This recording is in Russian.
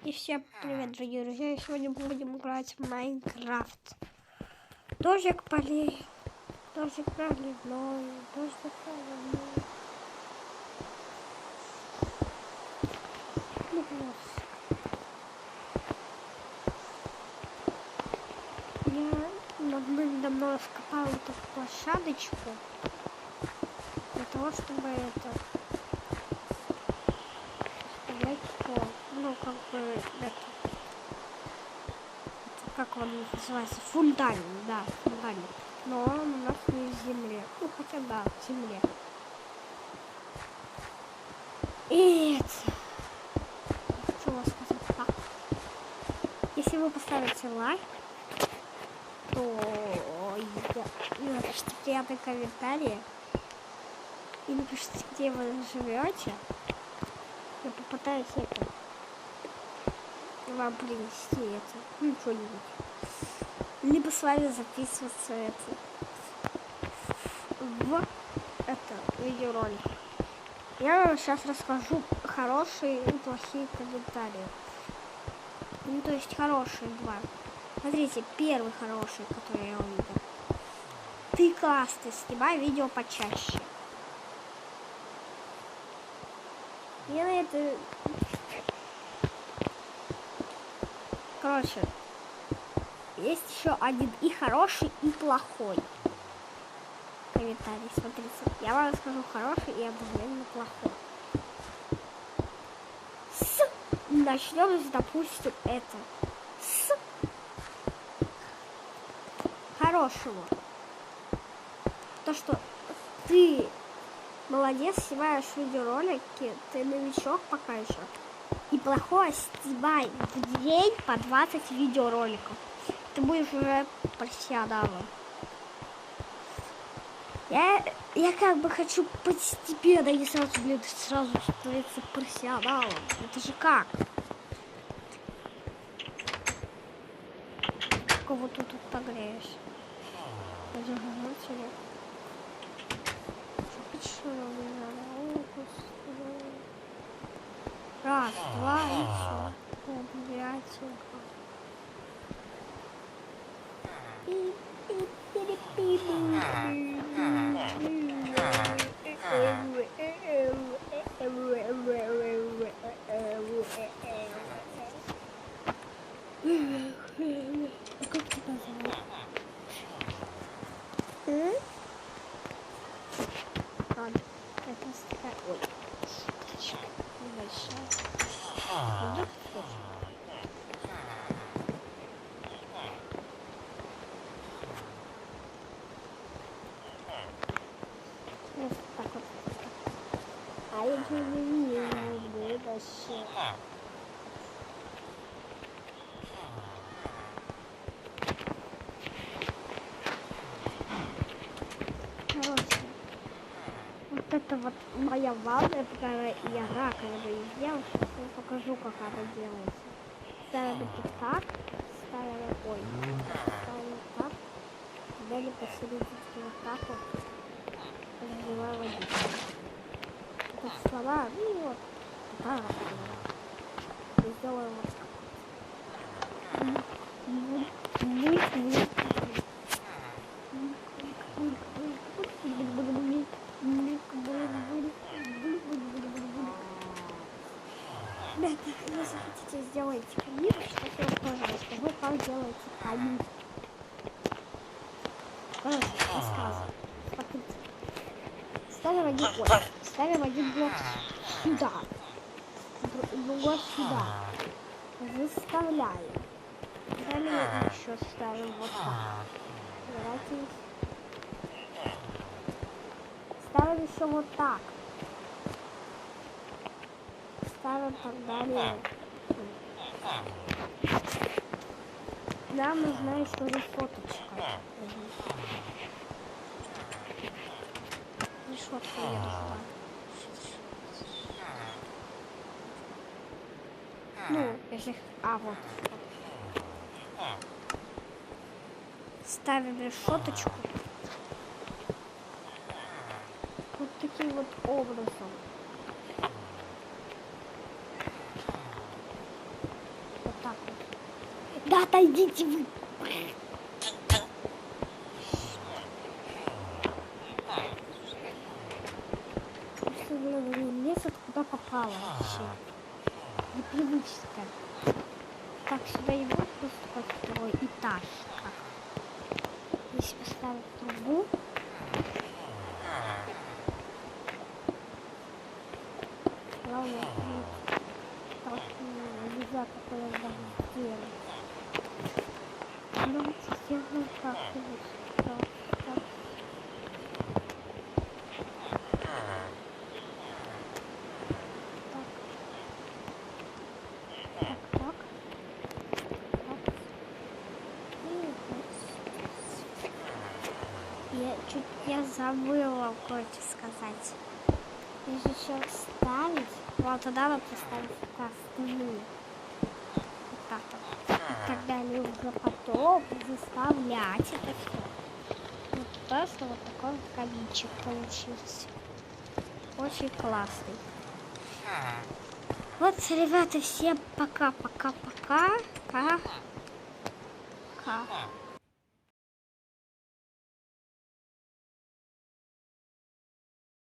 И всем привет, дорогие друзья! Сегодня мы будем играть в Майнкрафт. Дождик полей, дождик проливной, дождик проливной. Я давно раскопала эту площадочку для того, чтобы стоять пол. Ну, как бы как он называется? Фундамент, да, фундамент. Но он у нас не в земле. Ну, хотя да, в земле. И хочу вам сказать так. Если вы поставите лайк, то напишите приятный комментарий и напишите, где вы живете. Я попытаюсь вам принести ну, что-нибудь. Либо с вами записываться в видеоролик. Я вам сейчас расскажу хорошие и плохие комментарии. Ну, то есть хорошие два. Смотрите, первый хороший, который я увидел. Ты классный, снимай видео почаще. Я на это... Короче, есть еще один и хороший, и плохой комментарий. Смотрите, я вам расскажу хороший и одновременно плохой. Начнем, допустим, с хорошего. То, что ты молодец, снимаешь видеоролики, ты новичок пока еще. И плохое, снимай в день по 20 видеороликов. Ты будешь уже профессионалом. Я как бы хочу постепенно, не сразу, сразу становиться профессионалом. Это же как? Кого ты тут погреешь? Раз, два и все. Как тебя зовут? Ладно, это такая... Ой, шуточка небольшая. Вот так вот. А я же не вижу, это все. Короче, вот это вот моя ванна, которая я раковину сделал. Сейчас я покажу, как она делается. Ставим вот так, ставим так, далее посередине вот так вот, разливаю водичку. Это слова, ну вот, такая вот. И сделаем вот так. Ребята, если хотите сделать камин, сейчас я вам тоже расскажу, как делается камин. Короче, рассказываю. Смотрите. Ставим один блок сюда. Другой сюда. Выставляем. Далее еще ставим вот так. Давайте. Ставим еще вот так. Ставим так далее. Нам нужна еще решеточка. Решетка я нужна. Ну, если... вот. Ставим решеточку. Вот таким вот образом. Да отойдите вы. Место куда попало вообще. Непривычно. Так, сюда и вот поступать второй этаж. Как? Если поставить трубу. Главное, так нельзя такое сделать. Давайте сделаем как-нибудь. Так. Я забыла кое-что сказать. Если еще ставить, вот туда вот поставить костры. Вот так вот. И тогда нужно потом заставлять это все. Вот просто вот такой вот каминчик получился. Очень классный. Вот, ребята, всем пока-пока-пока. Пока.